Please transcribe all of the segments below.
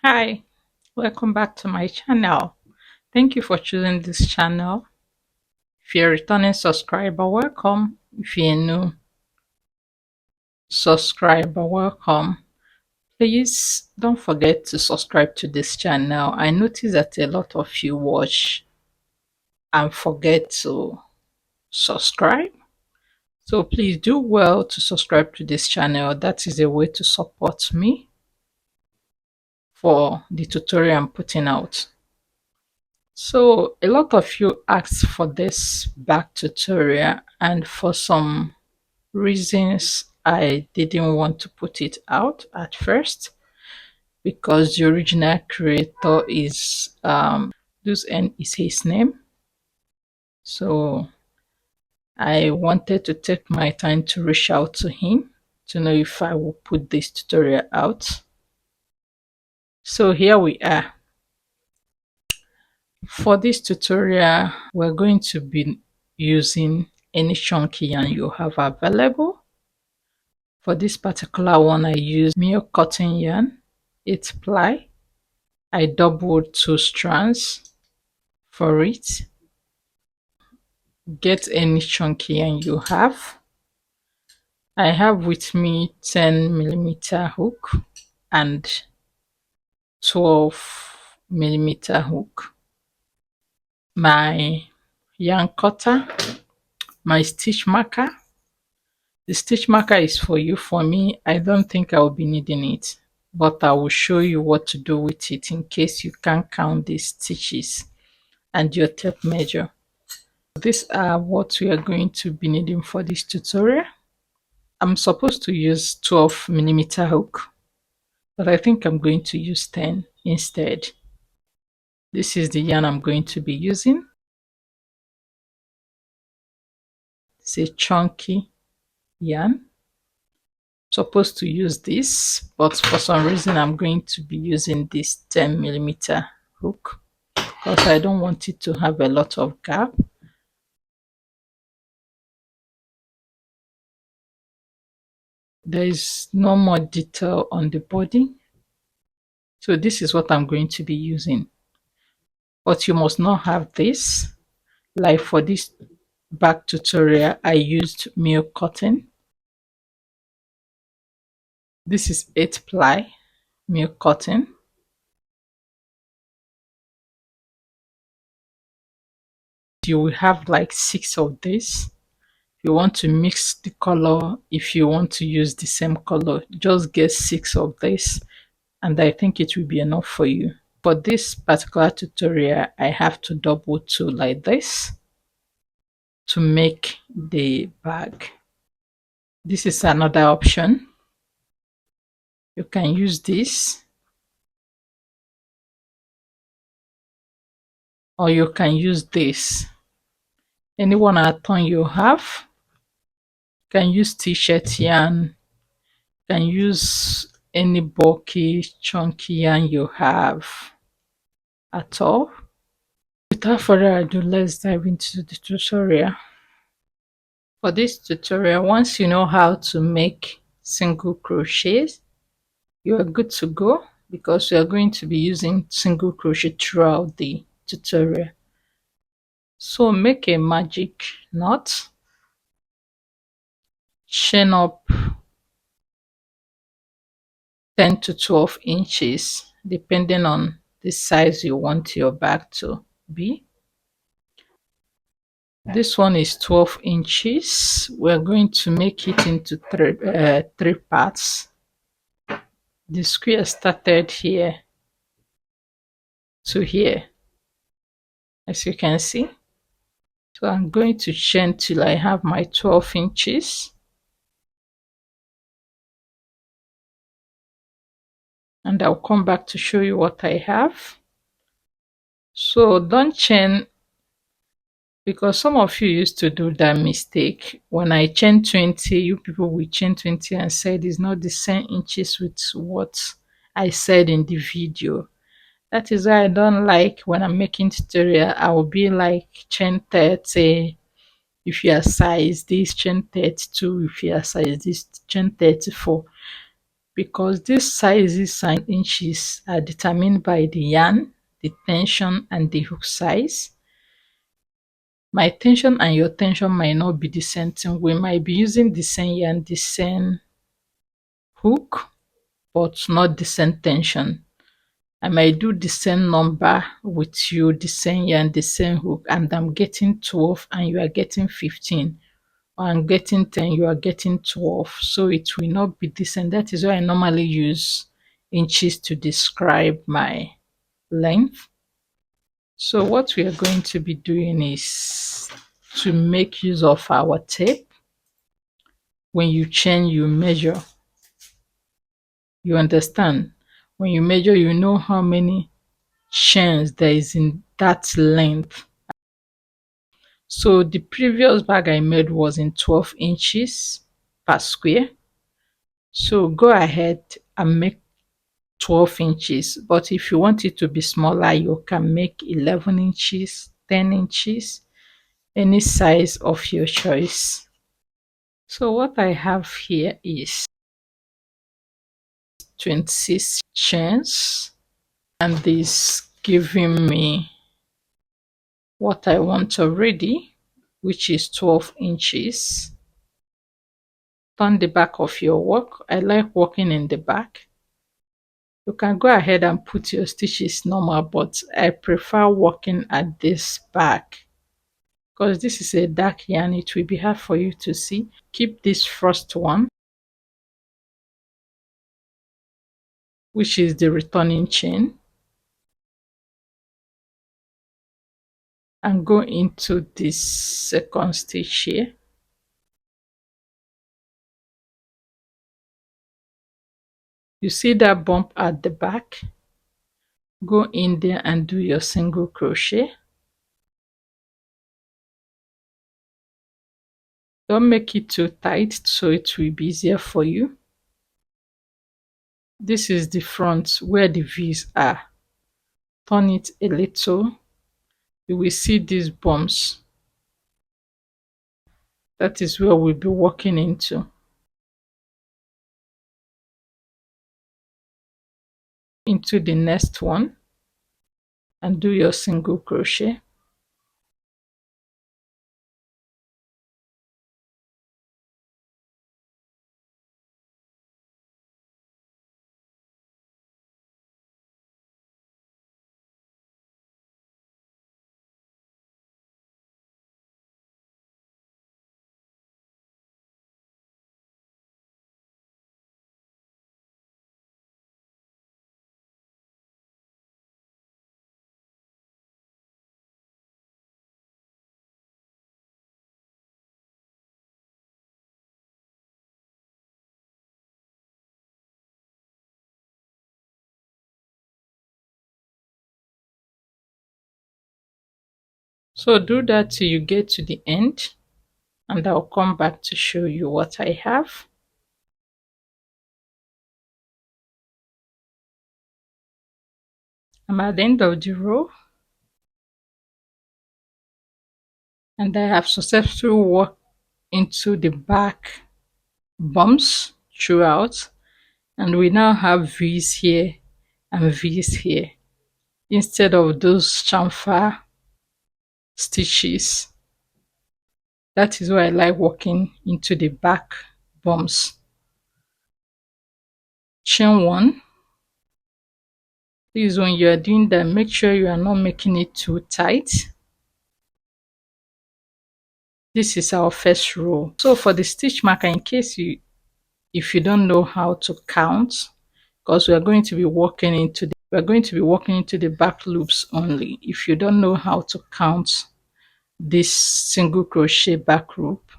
Hi, welcome back to my channel. Thank you for choosing this channel. If you're a returning subscriber, welcome. If you're a new subscriber, welcome. Please don't forget to subscribe to this channel. I notice that a lot of you watch and forget to subscribe. So please do well to subscribe to this channel. That is a way to support me for the tutorial I'm putting out. So a lot of you asked for this back tutorial, and for some reasons I didn't want to put it out at first because the original creator is LOOSEEND is his name. So I wanted to take my time to reach out to him to know if I will put this tutorial out. So here we are. For this tutorial, we're going to be using any chunky yarn you have available. For this particular one, I use milk cotton yarn, 8 ply. I doubled 2 strands for it. Get any chunky yarn you have. I have with me 10mm hook and 12mm hook. My yarn cutter, my stitch marker. The stitch marker is for you. For me, I don't think I will be needing it, but I will show you what to do with it in case you can't count the stitches and your tape measure. These are what we are going to be needing for this tutorial. I'm supposed to use 12mm hook, but I think I'm going to use 10 instead. This is the yarn I'm going to be using. It's a chunky yarn. Supposed to use this, but for some reason I'm going to be using this 10mm hook because I don't want it to have a lot of gap. There is no more detail on the body, so this is what I'm going to be using, but you must not have this. Like for this back tutorial, I used milk cotton. This is 8 ply milk cotton. You will have like 6 of this. You want to mix the color, if you want to use the same color, just get 6 of this, and I think it will be enough for you. For this particular tutorial, I have to double 2 like this to make the bag. This is another option. You can use this, or you can use this. Any one pattern you have. You can use t-shirt yarn, you can use any bulky chunky yarn you have at all. Without further ado, let's dive into the tutorial. For this tutorial, once you know how to make single crochets, you are good to go because we are going to be using single crochet throughout the tutorial. So make a magic knot, chain up 10 to 12 inches depending on the size you want your bag to be. This one is 12 inches. We're going to make it into three parts. The square started here to here, as you can see. So I'm going to chain till I have my 12 inches. And I'll come back to show you what I have. So don't chain, because some of you used to do that mistake. When I chain 20, you people will chain 20 and said it's not the same inches with what I said in the video. That is why I don't like when I'm making tutorial, I will be like chain 30 if you are size this, chain 32 if you are size this, chain 34. because these sizes and inches are determined by the yarn, the tension, and the hook size. My tension and your tension might not be the same thing. We might be using the same yarn, the same hook, but not the same tension. I might do the same number with you, the same yarn, the same hook, and I'm getting 12 and you are getting 15. Or I'm getting 10, you are getting 12. So it will not be the same. That is why I normally use inches to describe my length. So what we are going to be doing is to make use of our tape. When you chain, you measure. You understand? When you measure, you know how many chains there is in that length. So the previous bag I made was in 12 inches per square. So go ahead and make 12 inches. But if you want it to be smaller, you can make 11 inches, 10 inches, any size of your choice. So what I have here is 26 chains, and this giving me what I want already, which is 12 inches. Turn the back of your work. I like working in the back. You can go ahead and put your stitches normal, but I prefer working at this back because this is a dark yarn. It will be hard for you to see. Keep this first one, which is the returning chain, and go into this second stitch here. You see that bump at the back? Go in there and do your single crochet. Don't make it too tight so it will be easier for you. This is the front where the V's are. Turn it a little. You will see these bumps. That is where we'll be working into. Into the next one and do your single crochet. So do that till you get to the end, and I'll come back to show you what I have. I'm at the end of the row, and I have successfully worked into the back bumps throughout, and we now have V's here and V's here instead of those chamfer stitches. That is why I like working into the back bumps. Chain one. Please, when you are doing that, make sure you are not making it too tight. This is our first row. So for the stitch marker, in case if you don't know how to count, because we are going to be working into the back loops only. If you don't know how to count this single crochet back loop,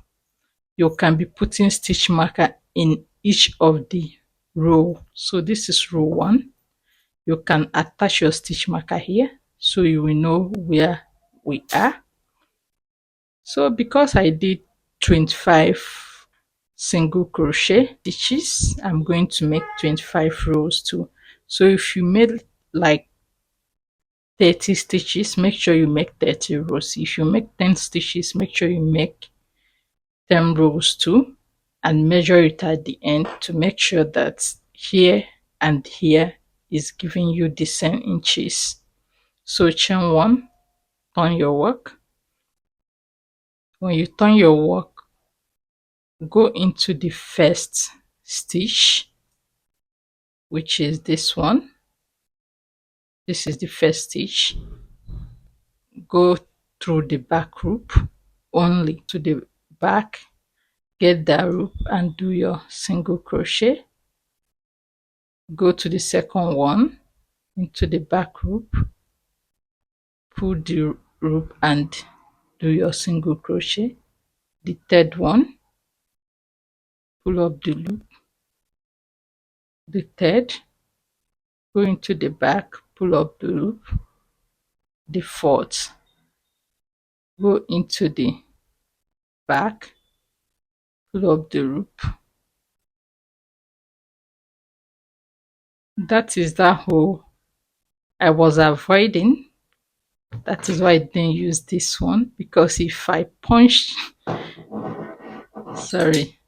you can be putting stitch marker in each of the row. So this is row 1. You can attach your stitch marker here so you will know where we are. So because I did 25 single crochet stitches, I'm going to make 25 rows too. So if you made like 30 stitches, make sure you make 30 rows. If you make 10 stitches, make sure you make 10 rows too, and measure it at the end to make sure that here and here is giving you the same inches. So chain 1, turn your work. When you turn your work, go into the first stitch, which is this one. This is the first stitch. Go through the back loop only to the back, get that loop and do your single crochet. Go to the second one, into the back loop, pull the loop and do your single crochet. The third one, pull up the loop. The third, go into the back, pull up the loop. The fourth, go into the back, pull up the loop. That is that hole I was avoiding. That is why I didn't use this one, because if I punch, sorry,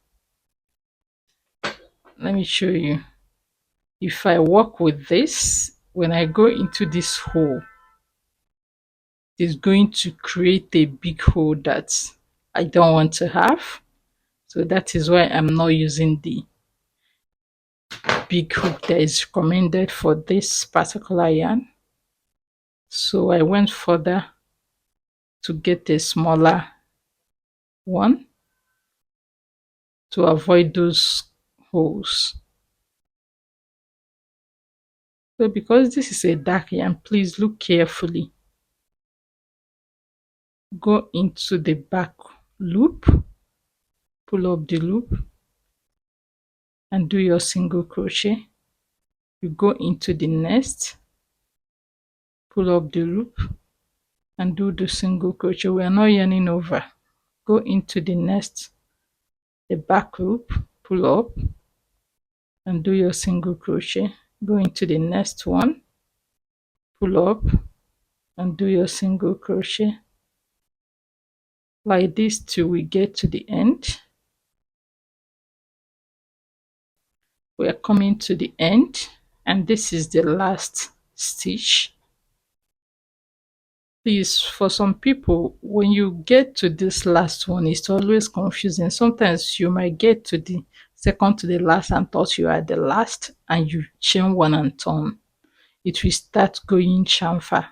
let me show you. If I work with this, when I go into this hole, it's going to create a big hole that I don't want to have. So that is why I'm not using the big hook that is recommended for this particular yarn. So I went further to get a smaller one to avoid those holes. So because this is a dark yarn, please look carefully. Go into the back loop, pull up the loop and do your single crochet. You go into the next, pull up the loop and do the single crochet. We are not yarning over. Go into the next, the back loop, pull up and do your single crochet. Go into the next one, pull up and do your single crochet, like this till we get to the end. We are coming to the end and this is the last stitch. Please, for some people, when you get to this last one, it's always confusing. Sometimes you might get to the second to the last and thought you are the last, and you chain 1 and turn. It will start going chamfer.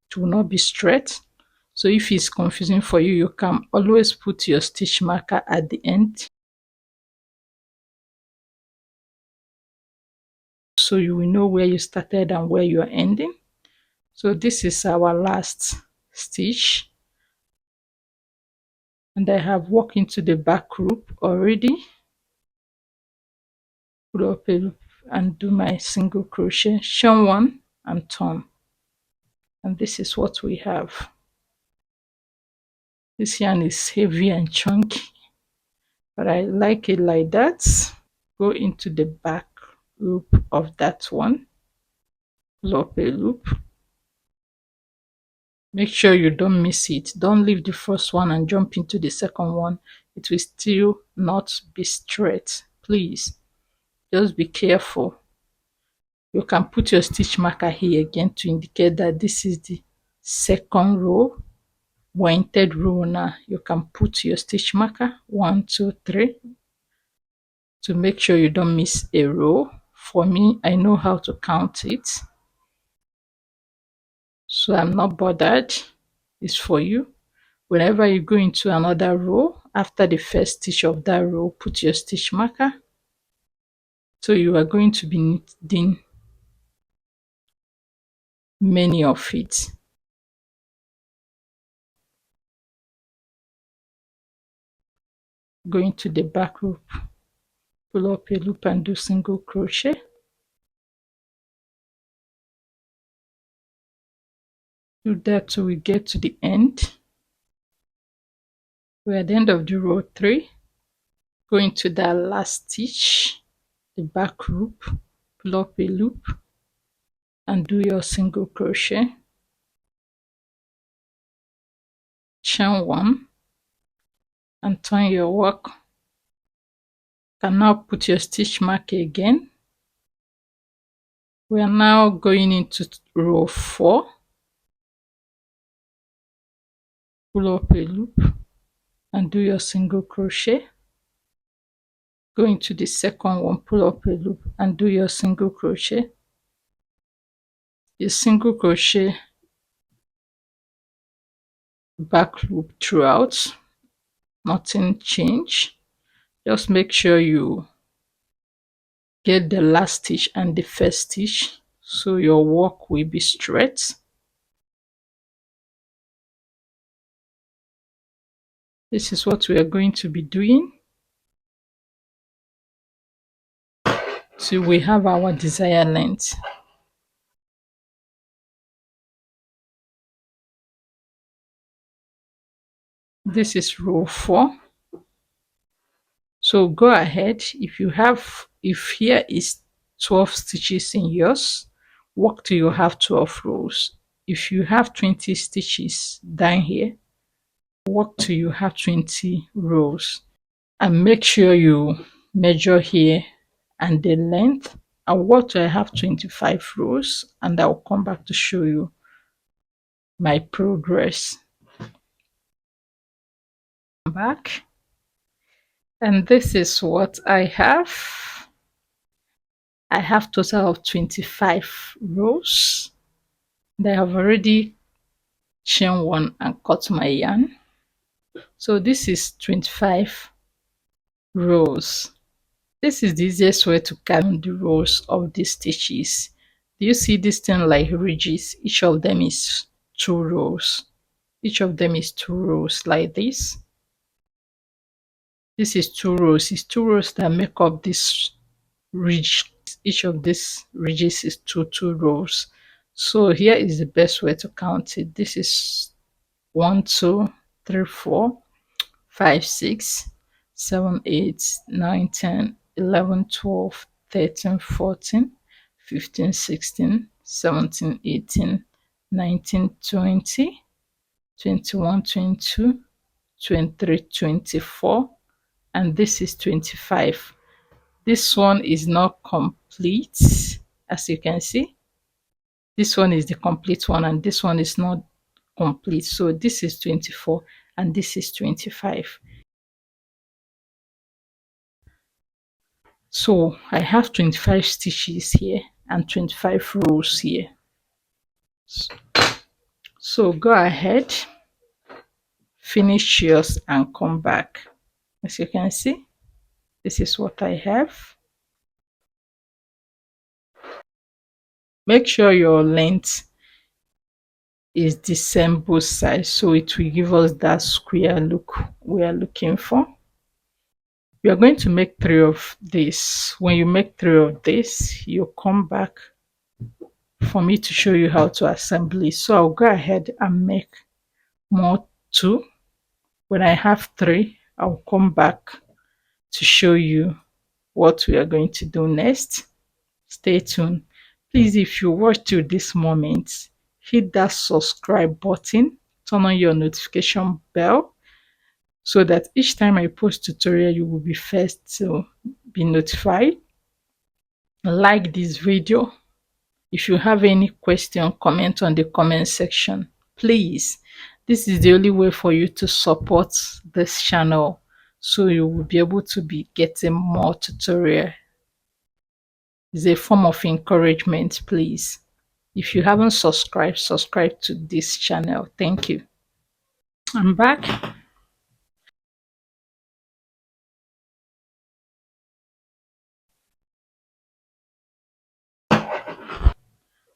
It will not be straight. So if it's confusing for you, you can always put your stitch marker at the end, so you will know where you started and where you are ending. So this is our last stitch, and I have walked into the back loop already. Pull up a loop and do my single crochet, chain 1 and turn. And this is what we have. This yarn is heavy and chunky, but I like it like that. Go into the back loop of that one, pull up a loop. Make sure you don't miss it. Don't leave the first one and jump into the second one. It will still not be straight. Please, just be careful. You can put your stitch marker here again to indicate that this is the second row. We're in third row now. You can put your stitch marker 1, 2, 3 to make sure you don't miss a row. For me, I know how to count it, so I'm not bothered. It's for you. Whenever you go into another row, after the first stitch of that row, put your stitch marker. So you are going to be knitting many of it. Go into the back loop, pull up a loop and do single crochet. Do that till we get to the end. We're at the end of the row 3. Go into that last stitch, the back loop, pull up a loop and do your single crochet, chain 1 and turn your work. You can now put your stitch marker again We are now going into row 4. Pull up a loop and do your single crochet. Go into the second one, pull up a loop and do your single crochet. Your single crochet back loop throughout, nothing change. Just make sure you get the last stitch and the first stitch so your work will be straight. This is what we are going to be doing till we have our desired length. This is row 4. So go ahead, if here is 12 stitches in yours, work till you have 12 rows. If you have 20 stitches down here, work till you have 20 rows. And make sure you measure here and the length. I work till I have 25 rows, and I'll come back to show you my progress. Back, and this is what I have. I have total of 25 rows. I have already chain one and cut my yarn. So this is 25 rows. This is the easiest way to count the rows of these stitches. Do you see this thing like ridges? Each of them is 2 rows. Each of them is 2 rows like this. This is 2 rows. It's 2 rows that make up this ridge. Each of these ridges is 2 rows. So here is the best way to count it. This is 1, 2, 3, 4, 5, 6, 7, 8, 9, 10, 11, 12, 13, 14, 15, 16, 17, 18, 19, 20, 21, 22, 23, 24, and this is 25. This one is not complete, as you can see. This one is the complete one, and this one is not complete. So this is 24 and this is 25. So I have 25 stitches here and 25 rows here. So go ahead, finish yours and come back. As you can see, this is what I have. Make sure your length is the same both sides, so it will give us that square look we are looking for. We are going to make 3 of this. When you make 3 of this, you come back for me to show you how to assemble it. So I'll go ahead and make more 2. When I have 3, I'll come back to show you what we are going to do next. Stay tuned. Please, if you watch till this moment, hit that subscribe button, turn on your notification bell so that each time I post tutorial, you will be first to be notified. Like this video. If you have any question, comment on the comment section. Please, this is the only way for you to support this channel, so you will be able to be getting more tutorial. It's a form of encouragement, please. If you haven't subscribed, subscribe to this channel. Thank you. I'm back.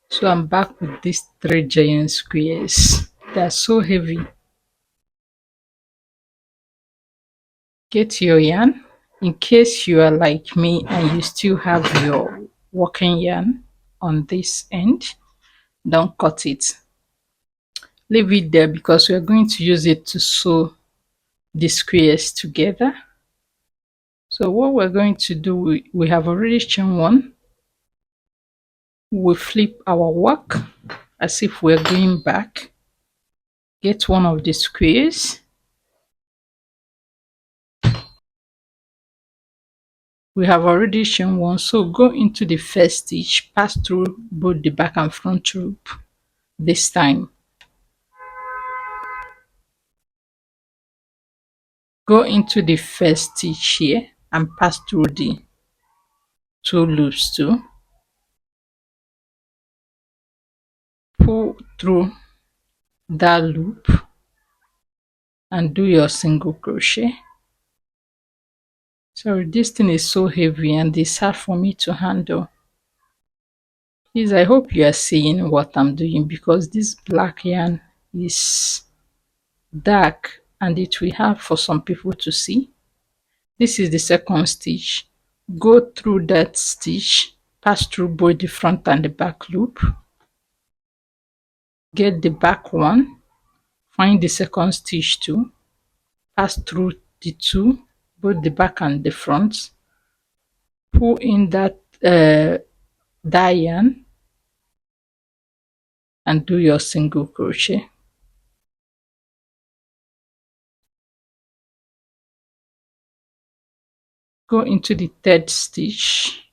So I'm back with these 3 giant squares. They're so heavy. Get your yarn. In case you are like me and you still have your working yarn on this end, don't cut it. Leave it there because we are going to use it to sew the squares together. So what we're going to do, we have already chain 1. We flip our work as if we're going back. Get one of the squares, We have already chain one, so go into the first stitch, pass through both the back and front loop this time. Go into the first stitch here and pass through the two loops too. Pull through that loop and do your single crochet. Sorry, this thing is so heavy and it's hard for me to handle. Please, I hope you are seeing what I'm doing, because this black yarn is dark and it will hard for some people to see. This is the second stitch. Go through that stitch, pass through both the front and the back loop, get the back one, find the second stitch too, pass through the two, both the back and the front, pull in that yarn and do your single crochet. Go into the third stitch,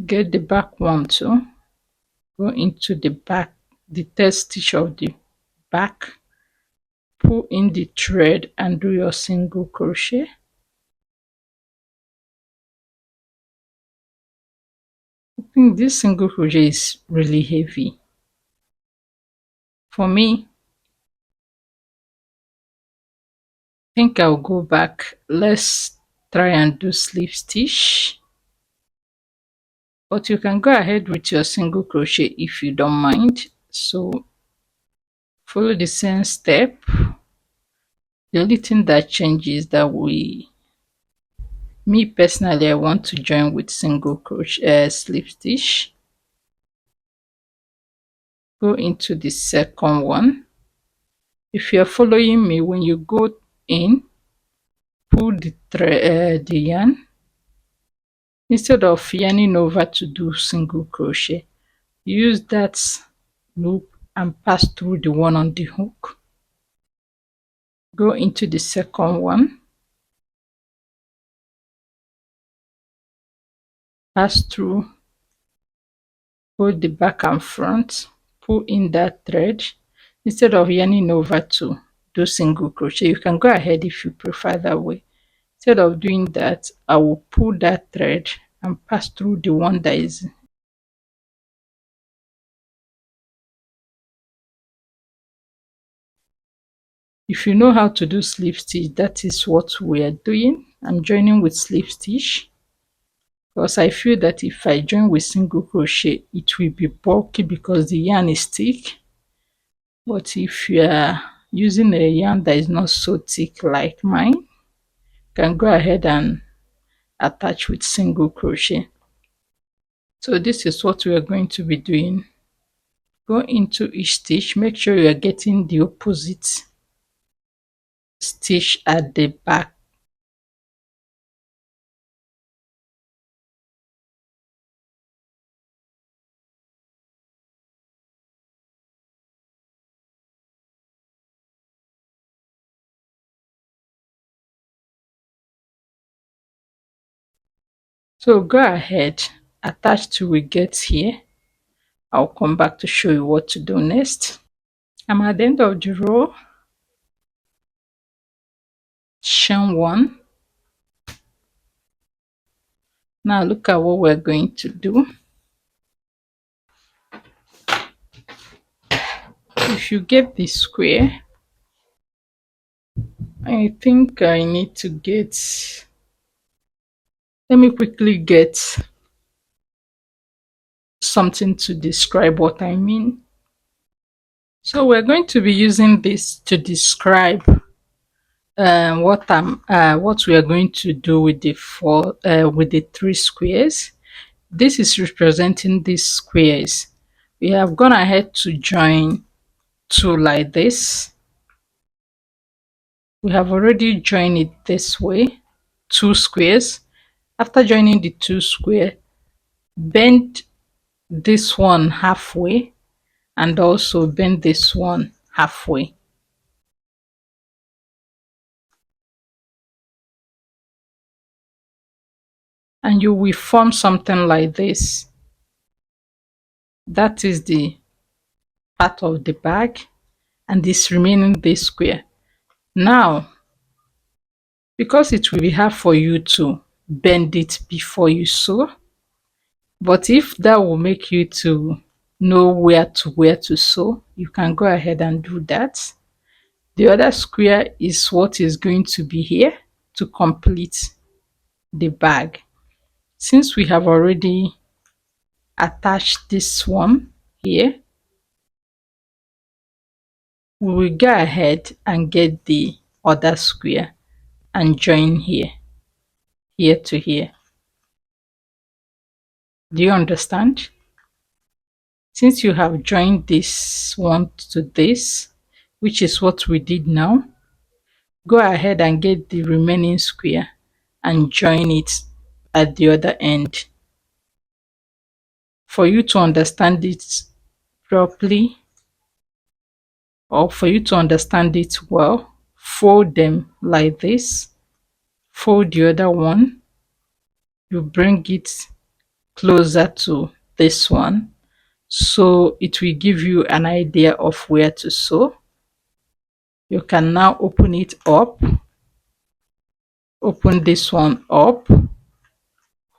get the back one too, go into the third stitch of the back, pull in the thread and do your single crochet. I think this single crochet is really heavy for me. I think I'll go back. Let's try and do slip stitch, but you can go ahead with your single crochet if you don't mind. So follow the same step. The only thing that changes that me personally, I want to join with single crochet slip stitch. Go into the second one. If you're following me, when you go in, pull the yarn. Instead of yarning over to do single crochet, use that loop and pass through the one on the hook. Go into the second one, pass through both the back and front, pull in that thread. Instead of yarning over to do single crochet, you can go ahead if you prefer that way. Instead of doing that, I will pull that thread and pass through the one that is. If you know how to do slip stitch, that is what we are doing. I'm joining with slip stitch because I feel that if I join with single crochet, it will be bulky because the yarn is thick. But if you are using a yarn that is not so thick like mine, you can go ahead and attach with single crochet. So this is what we are going to be doing. Go into each stitch, make sure you are getting the opposite stitch at the back. So go ahead, attach till we get here. I'll come back to show you what to do next. I'm at the end of the row, chain one. Now look at what we're going to do. If you get the square, I think I need to get, let me quickly get something to describe what I mean. So we're going to be using this to describe what we are going to do with the three squares. This is representing these squares. We have gone ahead to join two like this. We have already joined it this way, two squares. After joining the two square, bend this one halfway and also bend this one halfway. and you will form something like this. That is the part of the bag, and this remaining this square. Now, because it will be hard for you to bend it before you sew, but if that will make you to know where to sew, you can go ahead and do that. The other square is what is going to be here to complete the bag. Since we have already attached this one here, we will go ahead and get the other square and join here to here. Do you understand? Since you have joined this one to this, which is what we did now, go ahead and get the remaining square and join it at the other end. For you to understand it properly, or for you to understand it well, fold them like this. Fold the other one, you bring it closer to this one, so it will give you an idea of where to sew. You can now open it up, open this one up,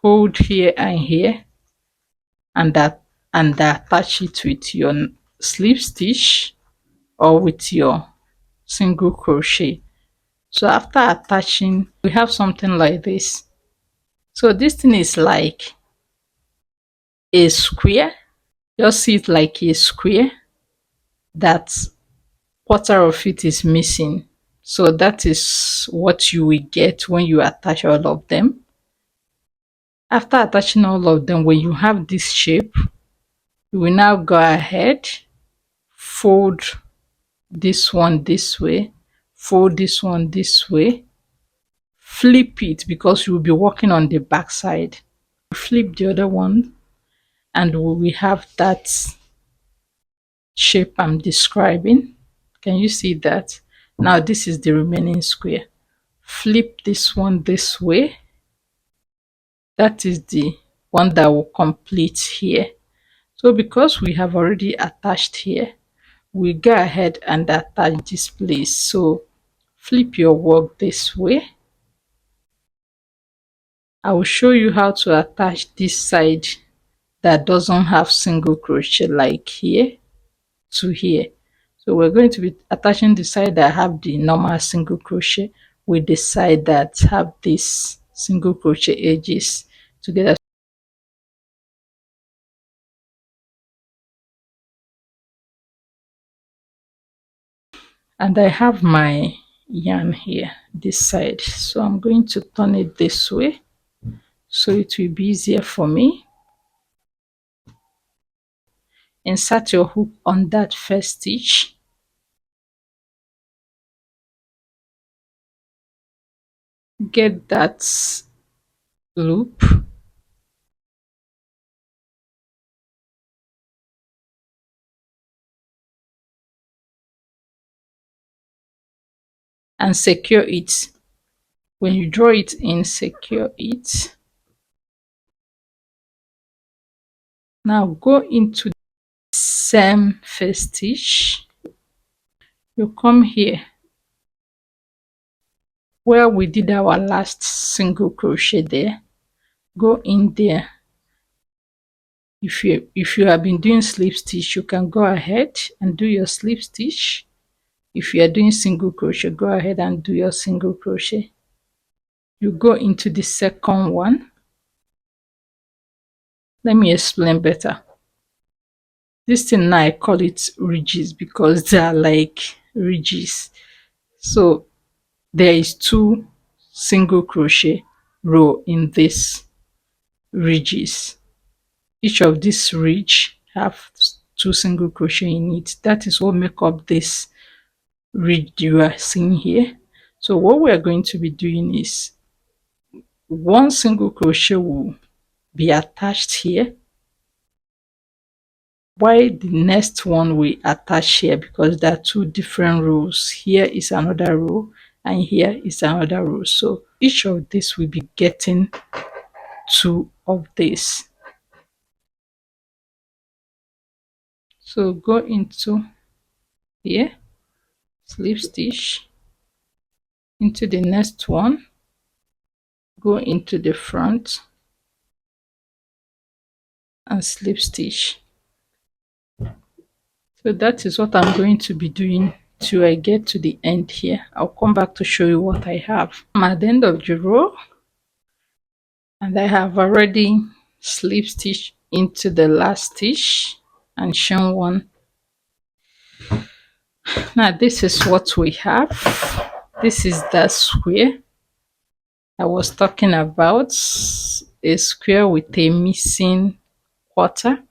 hold here and here, and attach it with your slip stitch or with your single crochet. So after attaching, we have something like this. So this thing is like a square. Just see it like a square that quarter of it is missing. So that is what you will get when you attach all of them. After attaching all of them, when you have this shape, you will now go ahead, fold this one this way, fold this one this way, flip it because you will be working on the back side. Flip the other one, and we will have that shape I'm describing. Can you see that? Now this is the remaining square. Flip this one this way. That is the one that will complete here. So because we have already attached here, we go ahead and attach this place. So flip your work this way. I will show you how to attach this side that doesn't have single crochet, like here to here. So we're going to be attaching the side that have the normal single crochet with the side that have this single crochet edges together. And I have my yarn here this side, so I'm going to turn it this way so it will be easier for me. Insert your hook on that first stitch, get that loop, and secure it. When you draw it in, secure it. Now go into the same first stitch. You come here where we did our last single crochet there. Go in there. If you have been doing slip stitch, you can go ahead and do your slip stitch. If you are doing single crochet, go ahead and do your single crochet. You go into the second one. Let me explain better. This thing now, I call it ridges because they are like ridges. So there is 2 single crochet row in this ridges. Each of this ridge have 2 single crochet in it. That is what make up this ridge you are seeing here. So what we are going to be doing is 1 single crochet will be attached here, while the next one we attach here, because there are 2 different rows. Here is another row and here is another row. So each of this will be getting two of this. So go into here, slip stitch, into the next one, go into the front and slip stitch. So that is what I'm going to be doing till I get to the end here. I'll come back to show you what I have. I'm at the end of the row and I have already slip stitched into the last stitch and chain one. Now this is what we have. This is that square I was talking about, a square with a missing quarter.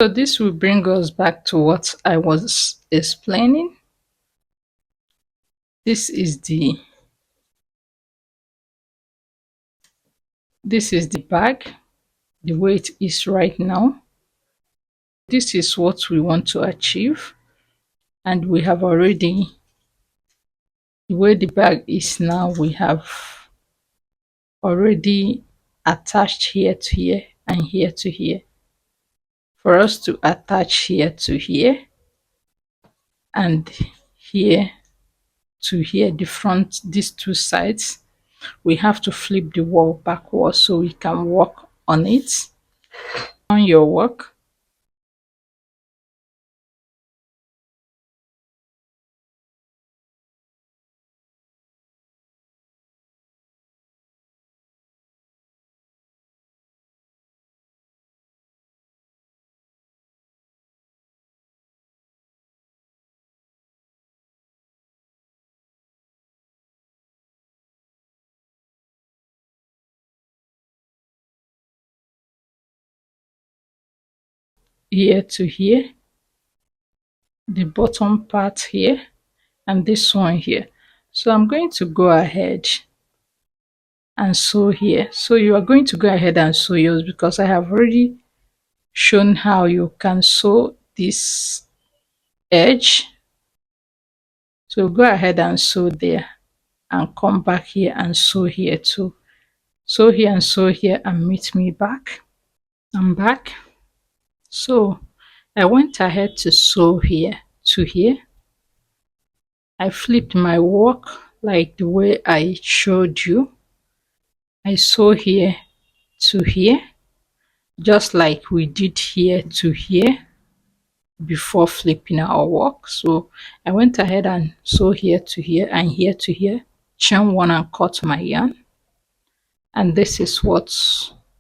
So this will bring us back to what I was explaining. This is the bag, the way it is right now. This is what we want to achieve, and we have already, the way the bag is now, we have already attached here to here and here to here. For us to attach here to here and here to here, the front, these two sides, we have to flip the wall backwards so we can work on it. On your work, here to here, the bottom part here, and this one here. So I'm going to go ahead and sew here. So you are going to go ahead and sew yours because I have already shown how you can sew this edge. So go ahead and sew there and come back here and sew here too. Sew here and sew here and meet me back. I'm back. So I went ahead to sew here to here. I flipped my work like the way I showed you. I sew here to here, just like we did here to here before flipping our work. So I went ahead and sew here to here and here to here, chain one and cut my yarn. And this is what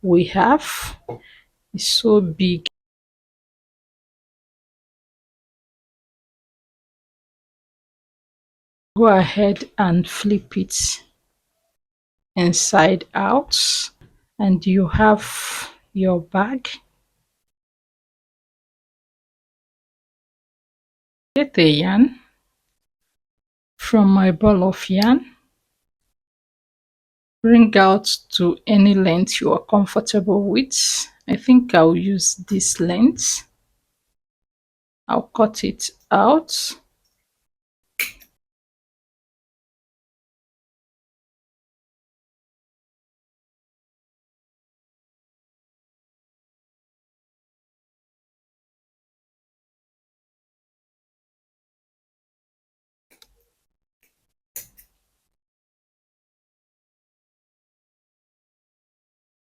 we have. It's so big. Go ahead and flip it inside out and you have your bag. Get a yarn from my ball of yarn, bring out to any length you are comfortable with. I think I'll use this length. I'll cut it out.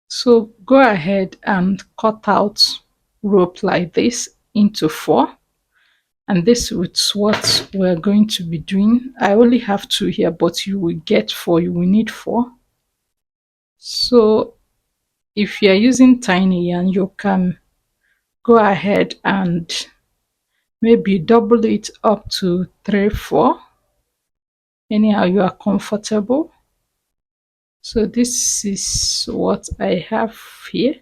So go ahead and cut out rope like this into 4, and this is what we're going to be doing. I only have 2 here, but you will get 4. You will need 4. So if you're using tiny yarn, you can go ahead and maybe double it up to 3, 4, anyhow you are comfortable. So this is what I have here.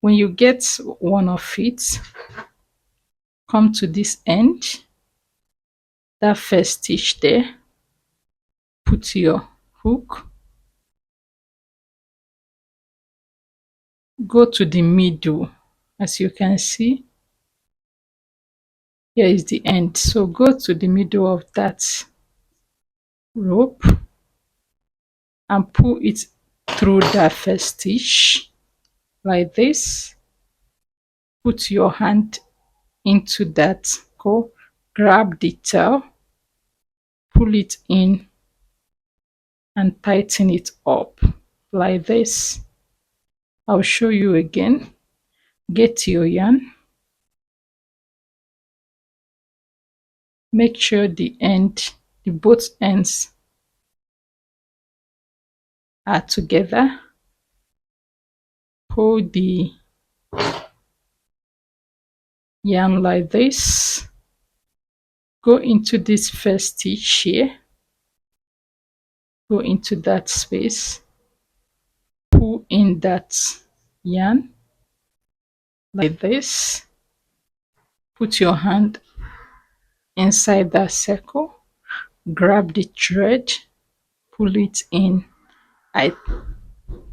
When you get one of it, come to this end, that first stitch there, put your hook, go to the middle. As you can see, here is the end. So go to the middle of that rope and pull it through that first stitch like this. Put your hand into that, go grab the tail, pull it in and tighten it up like this. I'll show you again. Get your yarn, make sure the both ends are together. Hold the yarn like this, go into this first stitch here, go into that space, pull in that yarn like this, put your hand inside that circle, grab the thread, pull it in, I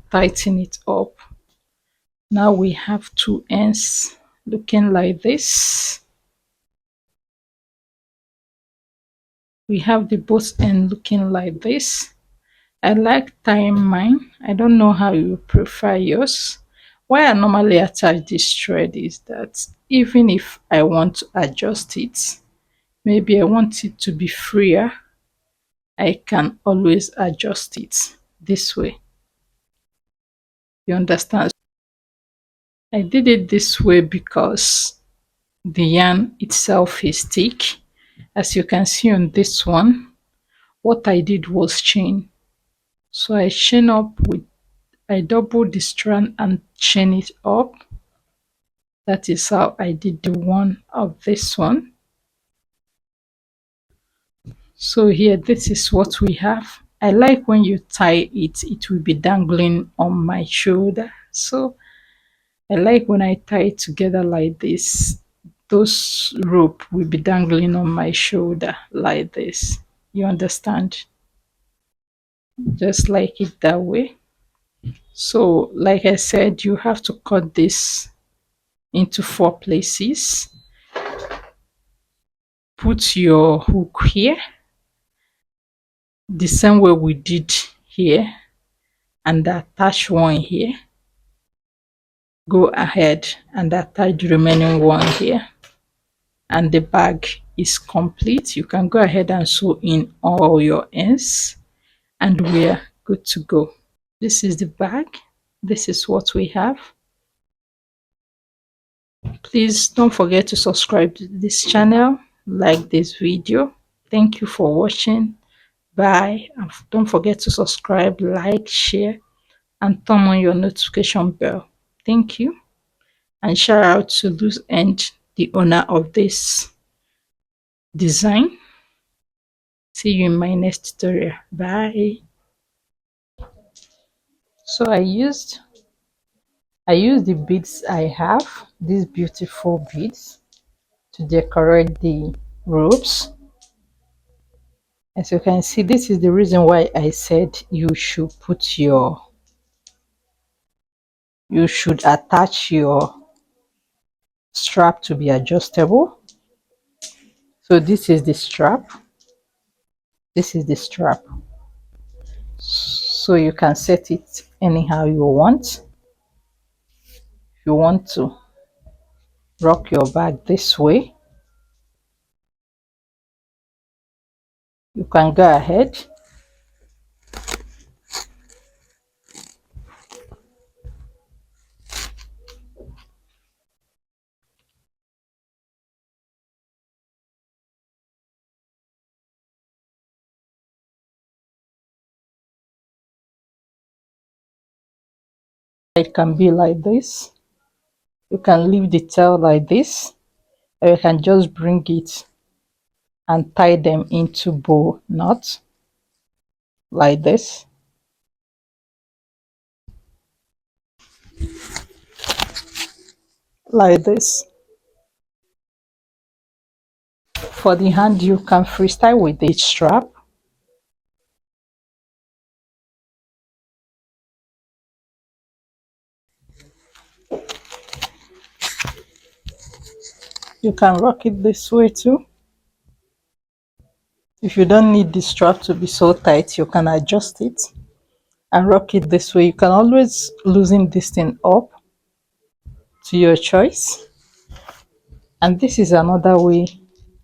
tighten it up. Now we have two ends looking like this. We have the both end looking like this. I like tying mine. I don't know how you prefer yours. Why I normally attach this thread is that even if I want to adjust it, maybe I want it to be freer, I can always adjust it this way. You understand? I did it this way because the yarn itself is thick. As you can see on this one, what I did was chain. So I chain up with, I double the strand and chain it up. That is how I did the one of this one. So here, this is what we have. I like when you tie it, it will be dangling on my shoulder. So I like when I tie it together like this. Those rope will be dangling on my shoulder like this. You understand? Just like it that way. So like I said, you have to cut this into 4 places. Put your hook here the same way we did here, and attach one here. Go ahead and attach the remaining one here, and the bag is complete. You can go ahead and sew in all your ends and we are good to go. This is the bag. This is what we have. Please don't forget to subscribe to this channel, like this video. Thank you for watching. Bye. And don't forget to subscribe, like, share, and turn on your notification bell. Thank you. And shout out to Loose End, the owner of this design. See you in my next tutorial. Bye. So I used the beads I have, these beautiful beads, to decorate the ropes. As you can see, this is the reason why I said you should attach your strap to be adjustable. So this is the strap. This is the strap. So you can set it anyhow you want. If you want to rock your bag this way, you can go ahead. It can be like this. You can leave the tail like this, or you can just bring it and tie them into bow knots like this. Like this. For the hand, you can freestyle with the strap. You can rock it this way too. If you don't need the strap to be so tight, you can adjust it. and rock it this way. You can always loosen this thing up to your choice. And this is another way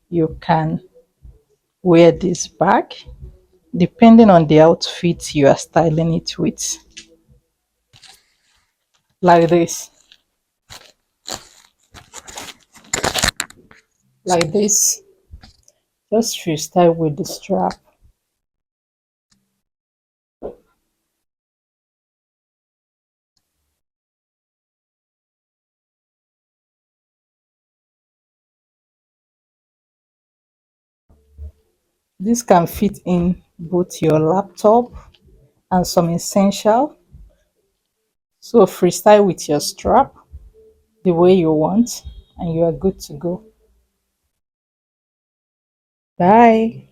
you can wear this bag depending on the outfit you are styling it with. Like this. Like this. Just freestyle with the strap. This can fit in both your laptop and some essential. So freestyle with your strap the way you want and you are good to go. Bye.